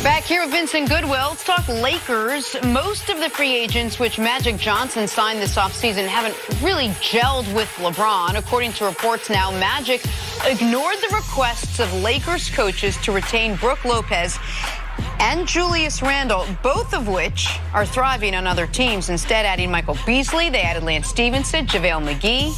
Back here with Vincent Goodwill, let's talk Lakers. Most of the free agents which Magic Johnson signed this offseason haven't really gelled with LeBron. According to reports now, Magic ignored the requests of Lakers coaches to retain Brook Lopez and Julius Randle, both of which are thriving on other teams. Instead, adding Michael Beasley, they added Lance Stevenson, JaVale McGee.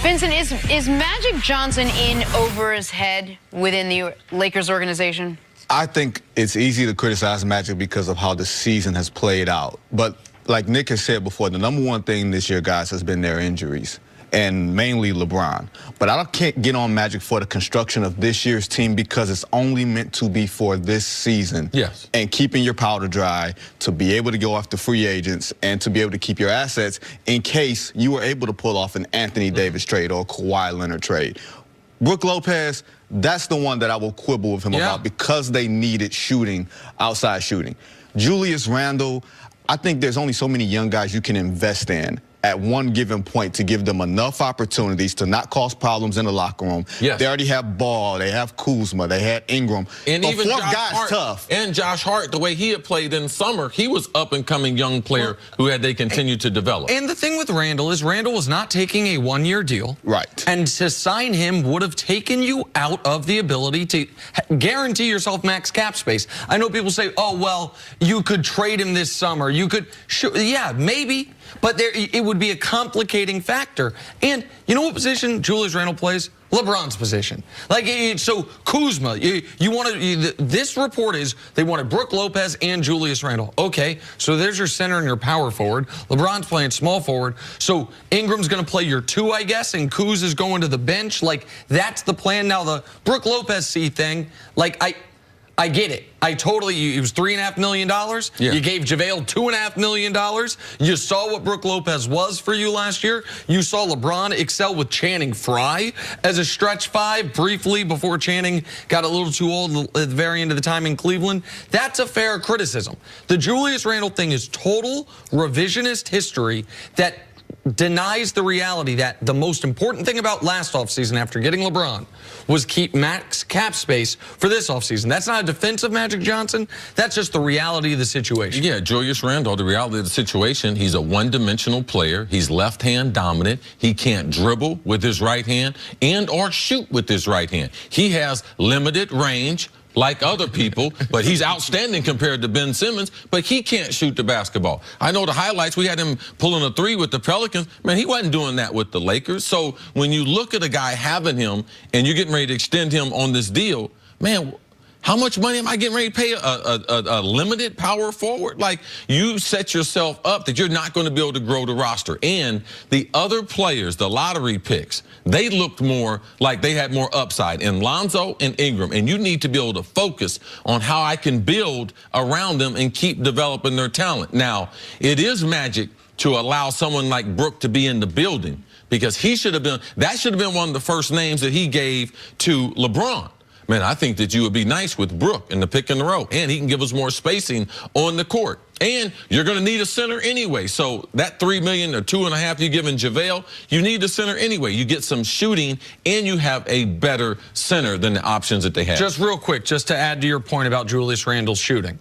Vincent, is Magic Johnson in over his head within the Lakers organization? I think it's easy to criticize Magic because of how the season has played out. But like Nick has said before, the number one thing this year, guys, has been their injuries, and mainly LeBron. But I can't get on Magic for the construction of this year's team because it's only meant to be for this season. Yes. And keeping your powder dry to be able to go after free agents and to be able to keep your assets in case you were able to pull off an Anthony Davis trade or a Kawhi Leonard trade. Brook Lopez, that's the one that I will quibble with him about because they needed shooting, outside shooting. Julius Randle, I think there's only so many young guys you can invest in at one given point to give them enough opportunities to not cause problems in the locker room. Yes. They already have Ball, they have Kuzma, they had Ingram. And even fourth Josh guy's Hart, tough. And Josh Hart, the way he had played in summer, he was up-and-coming young player who they continued to develop. And the thing with Randle is Randle was not taking a one-year deal. Right. And to sign him would have taken you out of the ability to guarantee yourself max cap space. I know people say, oh, well, you could trade him this summer. You could, yeah, maybe. But it would be a complicating factor. And you know what position Julius Randle plays? LeBron's position. Like, so Kuzma, this report is they wanted Brook Lopez and Julius Randle. Okay, so there's your center and your power forward. LeBron's playing small forward. So Ingram's going to play your two, I guess, and Kuz is going to the bench. Like, that's the plan. Now, the Brook Lopez thing, like, I get it. It was $3.5 million. Yeah. You gave JaVale $2.5 million. You saw what Brook Lopez was for you last year. You saw LeBron excel with Channing Frye as a stretch five briefly before Channing got a little too old at the very end of the time in Cleveland. That's a fair criticism. The Julius Randle thing is total revisionist history that denies the reality that the most important thing about last offseason after getting LeBron was keep max cap space for this offseason. That's not a defense of Magic Johnson. That's just the reality of the situation. Yeah, Julius Randle, the reality of the situation, he's a one-dimensional player. He's left-hand dominant. He can't dribble with his right hand and or shoot with his right hand. He has limited range like other people, but he's outstanding compared to Ben Simmons, but he can't shoot the basketball. I know the highlights, we had him pulling a three with the Pelicans. Man, he wasn't doing that with the Lakers. So when you look at a guy having him and you're getting ready to extend him on this deal, man, how much money am I getting ready to pay a limited power forward? Like, you set yourself up that you're not going to be able to grow the roster. And the other players, the lottery picks, they looked more like they had more upside in Lonzo and Ingram. And you need to be able to focus on how I can build around them and keep developing their talent. Now, it is Magic to allow someone like Brook to be in the building because that should have been one of the first names that he gave to LeBron. Man, I think that you would be nice with Brook in the pick and the roll, and he can give us more spacing on the court. And you're going to need a center anyway. So that $3 million or $2.5 million you're giving JaVale, you need a center anyway. You get some shooting, and you have a better center than the options that they have. Just real quick, just to add to your point about Julius Randle's shooting.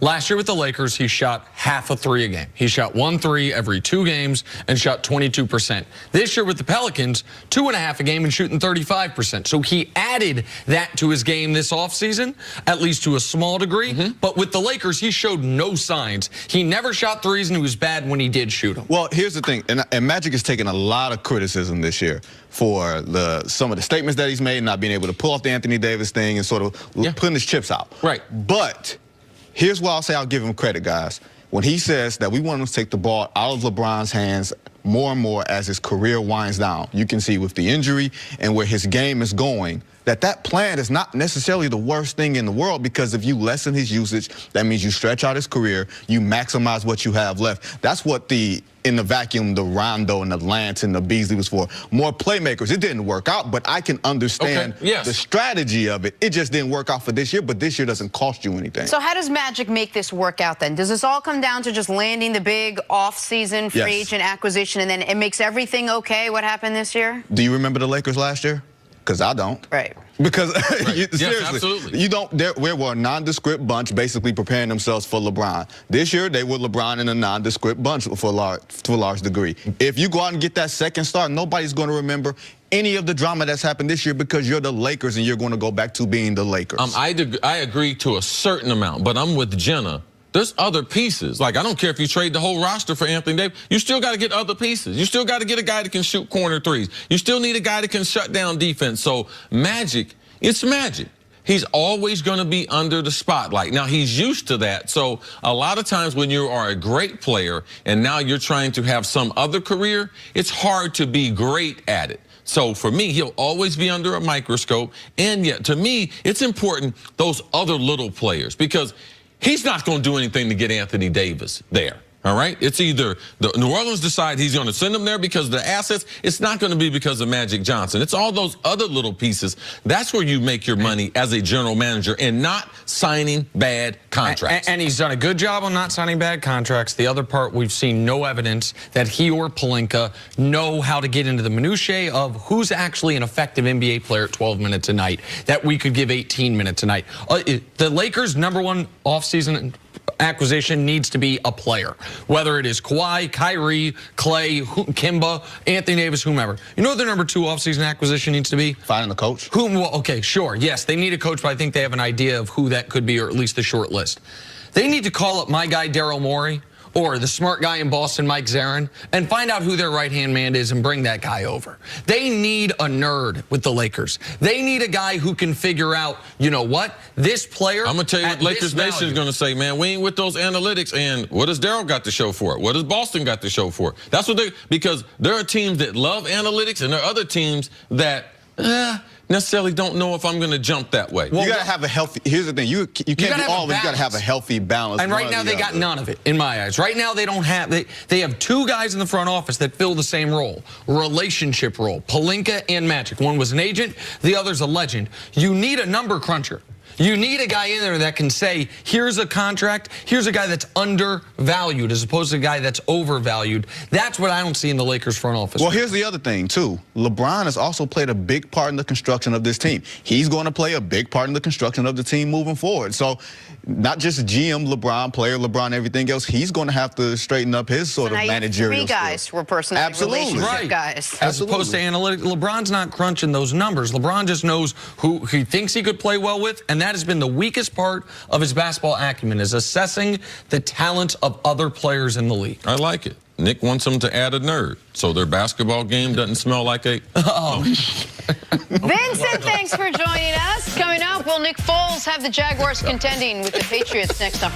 Last year with the Lakers, he shot half a three a game. He shot 1 3 every 2 games and shot 22%. This year with the Pelicans, 2.5 a game and shooting 35%. So he added that to his game this offseason, at least to a small degree. But with the Lakers, he showed no signs. He never shot threes, and he was bad when he did shoot them. Well, here's the thing, and Magic has taken a lot of criticism this year for some of the statements that he's made, not being able to pull off the Anthony Davis thing and sort of putting his chips out. Right. But here's why I'll say I'll give him credit, guys. When he says that we want him to take the ball out of LeBron's hands more and more as his career winds down, you can see with the injury and where his game is going, that plan is not necessarily the worst thing in the world, because if you lessen his usage, that means you stretch out his career, you maximize what you have left. That's what in the vacuum, the Rondo and the Lance and the Beasley was for. More playmakers. It didn't work out, but I can understand the strategy of it. It just didn't work out for this year, but this year doesn't cost you anything. So how does Magic make this work out then? Does this all come down to just landing the big off-season free agent acquisition, and then it makes everything okay? What happened this year? Do you remember the Lakers last year? Because I don't. Right. Because Yes, seriously, absolutely. We were a nondescript bunch basically preparing themselves for LeBron. This year, they were LeBron in a nondescript bunch to a large degree. If you go out and get that second star, nobody's going to remember any of the drama that's happened this year because you're the Lakers and you're going to go back to being the Lakers. I agree to a certain amount, but I'm with Jenna. There's other pieces. Like, I don't care if you trade the whole roster for Anthony Davis. You still got to get other pieces. You still got to get a guy that can shoot corner threes. You still need a guy that can shut down defense. So Magic, it's Magic. He's always going to be under the spotlight. Now, he's used to that. So a lot of times when you are a great player and now you're trying to have some other career, it's hard to be great at it. So for me, he'll always be under a microscope. And yet, to me, it's important, those other little players, because he's not going to do anything to get Anthony Davis there. All right? It's either the New Orleans decide he's going to send him there because of the assets. It's not going to be because of Magic Johnson. It's all those other little pieces. That's where you make your money as a general manager and not signing bad contracts. And he's done a good job on not signing bad contracts. The other part, we've seen no evidence that he or Pelinka know how to get into the minutiae of who's actually an effective NBA player at 12 minutes a night, that we could give 18 minutes a night. The Lakers' #1 offseason acquisition needs to be a player, whether it is Kawhi, Kyrie, Clay, Kimba, Anthony Davis, whomever. You know what their #2 offseason acquisition needs to be? Finding a coach. Well, okay, sure. Yes, they need a coach, but I think they have an idea of who that could be, or at least the short list. They need to call up my guy, Daryl Morey, or the smart guy in Boston, Mike Zarin, and find out who their right-hand man is and bring that guy over. They need a nerd with the Lakers. They need a guy who can figure out, you know what, this player. I'm going to tell you what Lakers Nation is going to say, man, we ain't with those analytics. And what does Daryl got to show for it? What does Boston got to show for it? That's what because there are teams that love analytics and there are other teams that, necessarily don't know if I'm going to jump that way. Well, you got to have a healthy, here's the thing, you can't be all of it, you got to have a healthy balance. And right now they got none of it, in my eyes. Right now they don't have, they have two guys in the front office that fill the same role, relationship role, Pelinka and Magic. One was an agent, the other's a legend. You need a number cruncher. You need a guy in there that can say, here's a contract, here's a guy that's undervalued as opposed to a guy that's overvalued. That's what I don't see in the Lakers front office. Well, here's the other thing, too. LeBron has also played a big part in the construction of this team. He's going to play a big part in the construction of the team moving forward. So not just GM LeBron, player LeBron, everything else, he's going to have to straighten up his sort of managerial skills. 3 guys were personal relationship guys. As opposed to analytic. LeBron's not crunching those numbers. LeBron just knows who he thinks he could play well with, and that has been the weakest part of his basketball acumen, is assessing the talents of other players in the league. I like it. Nick wants them to add a nerd, so their basketball game doesn't smell like a... Vincent, thanks for joining us. Coming up, will Nick Foles have the Jaguars contending with the Patriots next up?